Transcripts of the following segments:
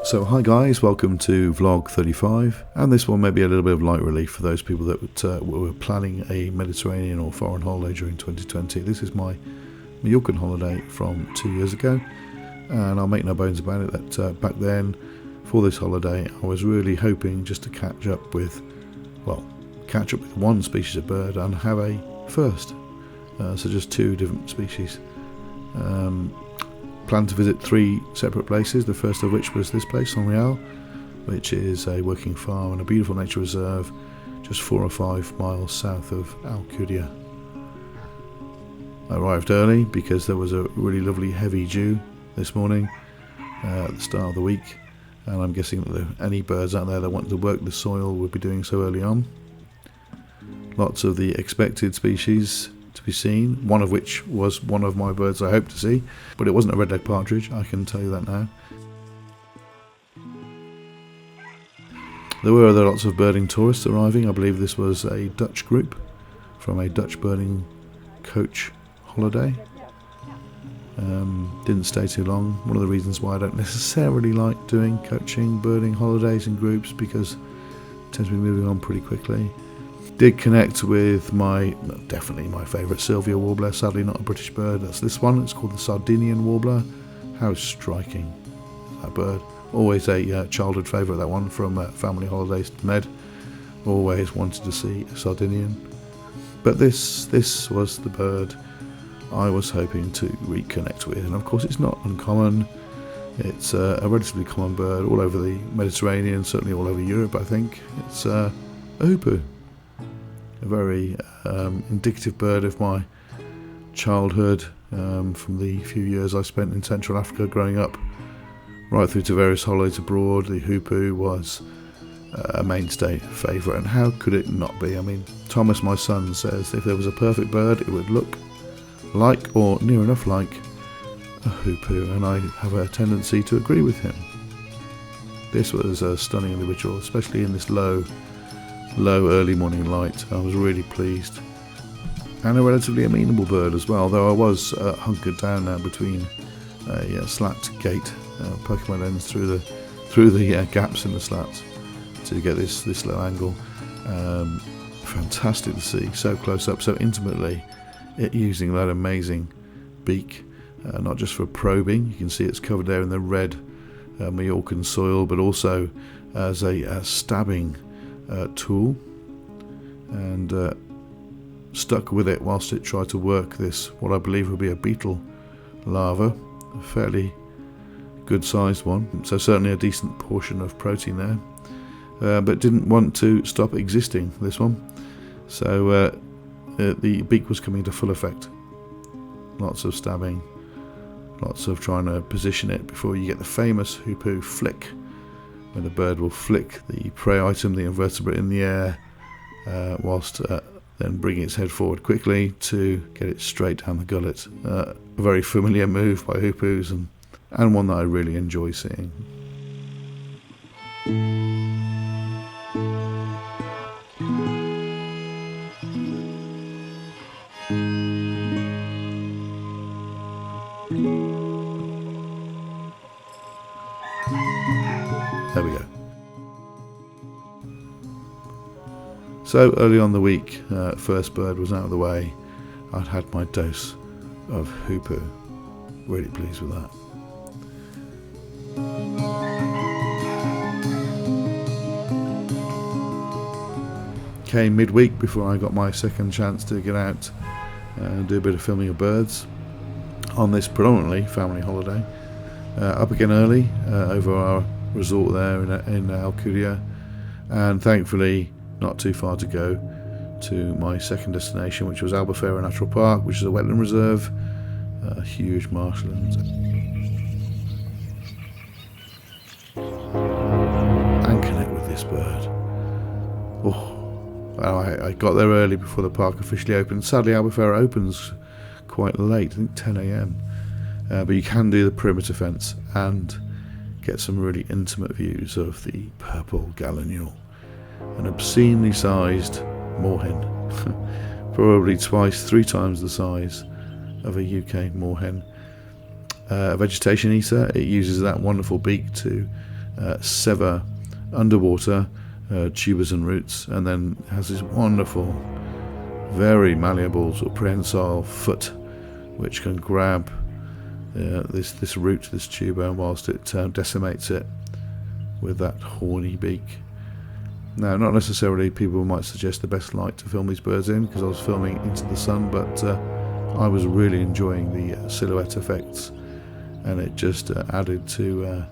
So hi guys, welcome to vlog 35, and this one may be a little bit of light relief for those people that were planning a Mediterranean or foreign holiday during 2020. This is my Mallorcan holiday from 2 years ago, and I'll make no bones about it that back then for this holiday I was really hoping just to catch up with one species of bird and have a first, so just two different species. Planned to visit three separate places, the first of which was this place, San Real, which is a working farm and a beautiful nature reserve just 4 or 5 miles south of Alcudia. I arrived early because there was a really lovely heavy dew this morning at the start of the week, and I'm guessing that any birds out there that wanted to work the soil would be doing so early on. Lots of the expected species to be seen, one of which was one of my birds I hoped to see, but it wasn't a red-legged partridge, I can tell you that now. There were lots of birding tourists arriving. I believe this was a Dutch group from a Dutch birding coach holiday. Didn't stay too long. One of the reasons why I don't necessarily like doing coaching birding holidays in groups, because it tends to be moving on pretty quickly. Did connect with definitely my favourite Sylvia warbler, sadly not a British bird. That's this one, it's called the Sardinian warbler. How striking that bird. Always a childhood favourite, that one, from family holidays to Med. Always wanted to see a Sardinian. But this was the bird I was hoping to reconnect with, and of course it's not uncommon. It's a relatively common bird all over the Mediterranean, certainly all over Europe I think. It's a hoopoe. A very indicative bird of my childhood, from the few years I spent in Central Africa growing up, right through to various holidays abroad. The hoopoe was a mainstay favourite, and how could it not be? I mean, Thomas, my son, says if there was a perfect bird it would look like, or near enough like, a hoopoe, and I have a tendency to agree with him. This was a stunning individual, especially in this low early morning light. I was really pleased, and a relatively amenable bird as well, though I was hunkered down now between a slat gate, poking my lens through the gaps in the slats to get this low angle. Fantastic to see, so close up, so intimately, it using that amazing beak, not just for probing. You can see it's covered there in the red Mallorcan soil, but also as a stabbing tool, and stuck with it whilst it tried to work this, what I believe would be a beetle larva, a fairly good sized one, so certainly a decent portion of protein there, but didn't want to stop existing, this one. So the beak was coming to full effect. Lots of stabbing, lots of trying to position it before you get the famous hoopoe flick, when the bird will flick the prey item, the invertebrate, in the air, whilst then bringing its head forward quickly to get it straight down the gullet. A very familiar move by hoopoes, and one that I really enjoy seeing. There we go. So early on the week, first bird was out of the way. I'd had my dose of hoopoe. Really pleased with that. Came midweek before I got my second chance to get out and do a bit of filming of birds on this predominantly family holiday. Up again early over our resort there in Alcudia, and thankfully not too far to go to my second destination, which was Albufera Natural Park, which is a wetland reserve, huge marshlands, and connect with this bird. I got there early before the park officially opened. Sadly, Albufera opens quite late, I think 10 AM, but you can do the perimeter fence and get some really intimate views of the purple gallinule, an obscenely sized moorhen, probably 3 times the size of a UK moorhen. A vegetation eater, it uses that wonderful beak to sever underwater tubers and roots, and then has this wonderful, very malleable sort of prehensile foot which can grab this root, this tuber, whilst it decimates it with that horny beak. Now, not necessarily people might suggest the best light to film these birds in, because I was filming into the sun, but I was really enjoying the silhouette effects, and it just added to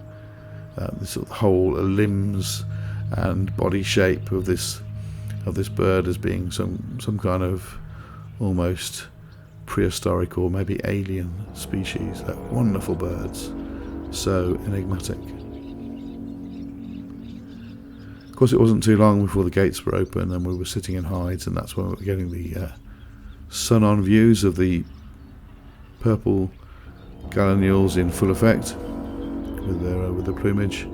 this sort of whole limbs and body shape of this bird as being some kind of almost prehistoric or maybe alien species. They're wonderful birds, so enigmatic. Of course, it wasn't too long before the gates were open and we were sitting in hides, and that's when we were getting the sun-on views of the purple gallinules in full effect with their plumage.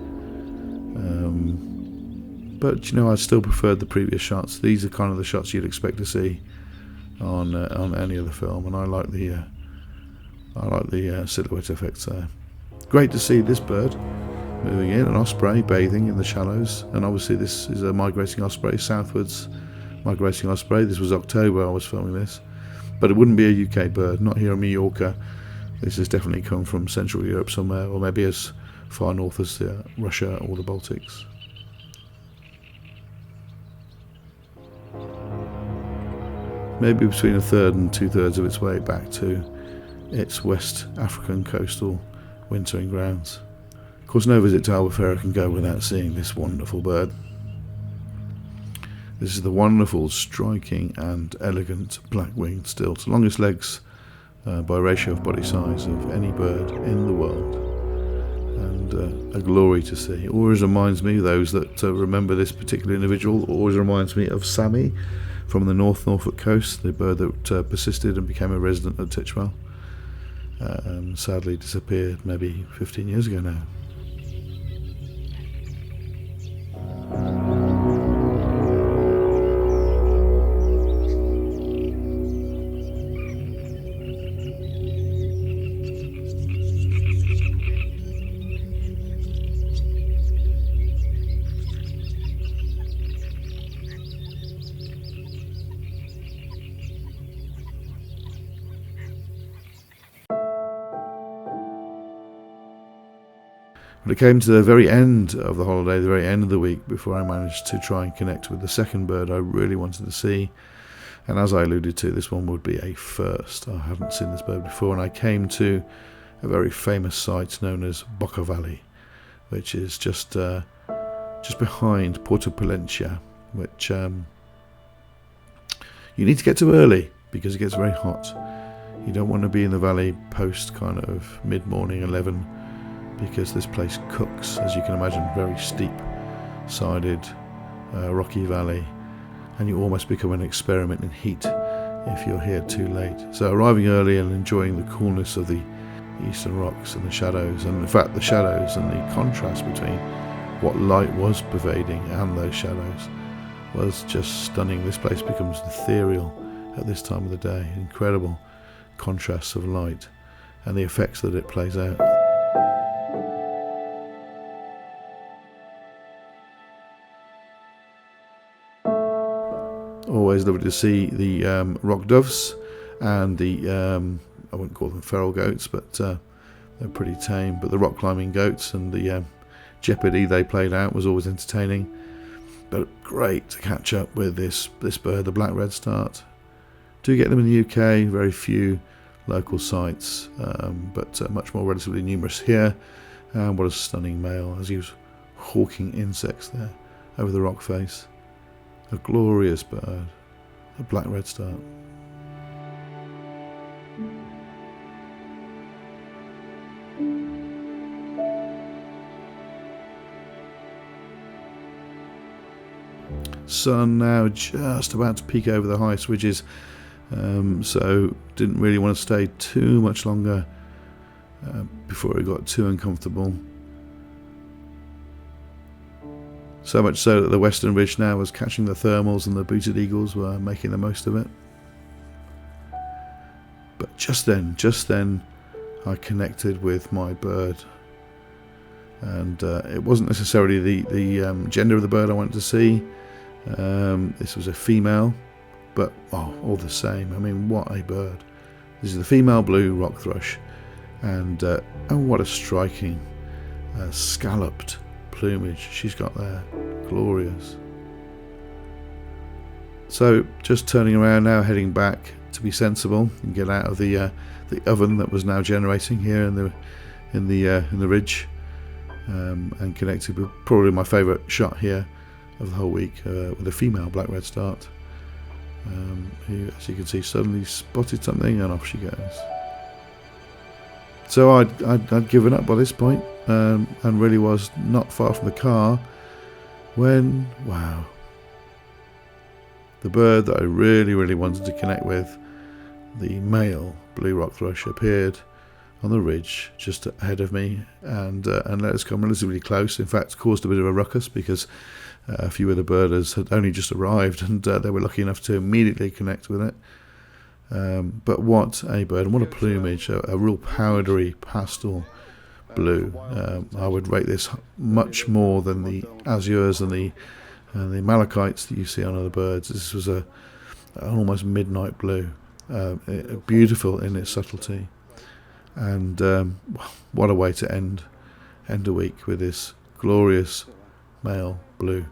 But you know, I still preferred the previous shots. These are kind of the shots you'd expect to see on any other film, and I like the silhouette effects there. Great to see this bird moving in, an osprey bathing in the shallows, and obviously this is a migrating osprey, southwards migrating osprey. This was October I was filming this, but it wouldn't be a UK bird, not here in Mallorca. This has definitely come from Central Europe somewhere, or maybe as far north as Russia or the Baltics. Maybe between a third and 2/3 of its way back to its West African coastal wintering grounds. Of course, no visit to Albufera can go without seeing this wonderful bird. This is the wonderful, striking and elegant black-winged stilt, longest legs by ratio of body size of any bird in the world, and a glory to see. Always reminds me, those that remember this particular individual, always reminds me of Sammy from the Norfolk coast, the bird that persisted and became a resident at Titchwell, and sadly disappeared maybe 15 years ago now. But it came to the very end of the holiday, the very end of the week, before I managed to try and connect with the second bird I really wanted to see. And as I alluded to, this one would be a first. I hadn't seen this bird before, and I came to a very famous site known as Bocquer Valley, which is just behind Porto Palencia, which you need to get to early because it gets very hot. You don't want to be in the valley post kind of mid-morning 11, because this place cooks, as you can imagine. Very steep-sided, rocky valley, and you almost become an experiment in heat if you're here too late. So arriving early and enjoying the coolness of the eastern rocks and the shadows, and in fact the shadows and the contrast between what light was pervading and those shadows was just stunning. This place becomes ethereal at this time of the day. Incredible contrasts of light and the effects that it plays out. Always lovely to see the rock doves and the, I wouldn't call them feral goats, but they're pretty tame, but the rock climbing goats and the jeopardy they played out was always entertaining. But great to catch up with this bird, the black redstart. Do get them in the UK, very few local sites, but much more relatively numerous here. And what a stunning male as he was hawking insects there over the rock face. A glorious bird, a black redstart. Sun now just about to peek over the highest ridges, so didn't really want to stay too much longer before it got too uncomfortable. So much so that the western ridge now was catching the thermals and the booted eagles were making the most of it. But just then I connected with my bird. and it wasn't necessarily the gender of the bird I wanted to see. This was a female, but all the same, I mean, what a bird. This is the female blue rock thrush, and what a striking scalloped plumage she's got there. Glorious. So just turning around now, heading back to be sensible and get out of the oven that was now generating here in the ridge, and connected with probably my favourite shot here of the whole week, with a female black redstart, who, as you can see, suddenly spotted something and off she goes. So I'd given up by this point, and really was not far from the car when, wow, the bird that I really wanted to connect with, the male blue rock thrush, appeared on the ridge just ahead of me, and let us come relatively close. In fact, caused a bit of a ruckus because a few of the birders had only just arrived, and they were lucky enough to immediately connect with it. But what a bird, and what a plumage, a real powdery pastel blue. I would rate this much more than the azures and the malachites that you see on other birds. This was an almost midnight blue, beautiful in its subtlety, and what a way to end a week with this glorious male blue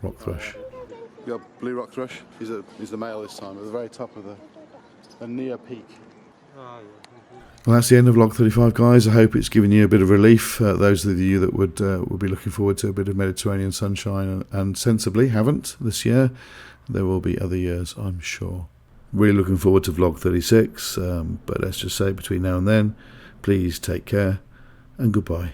rock thrush. You got blue rock thrush. He's the male this time, at the very top of the near peak. Well, that's the end of Vlog 35, guys. I hope it's given you a bit of relief. Those of you that would be looking forward to a bit of Mediterranean sunshine and sensibly haven't this year, there will be other years, I'm sure. Really looking forward to Vlog 36, but let's just say between now and then, please take care and goodbye.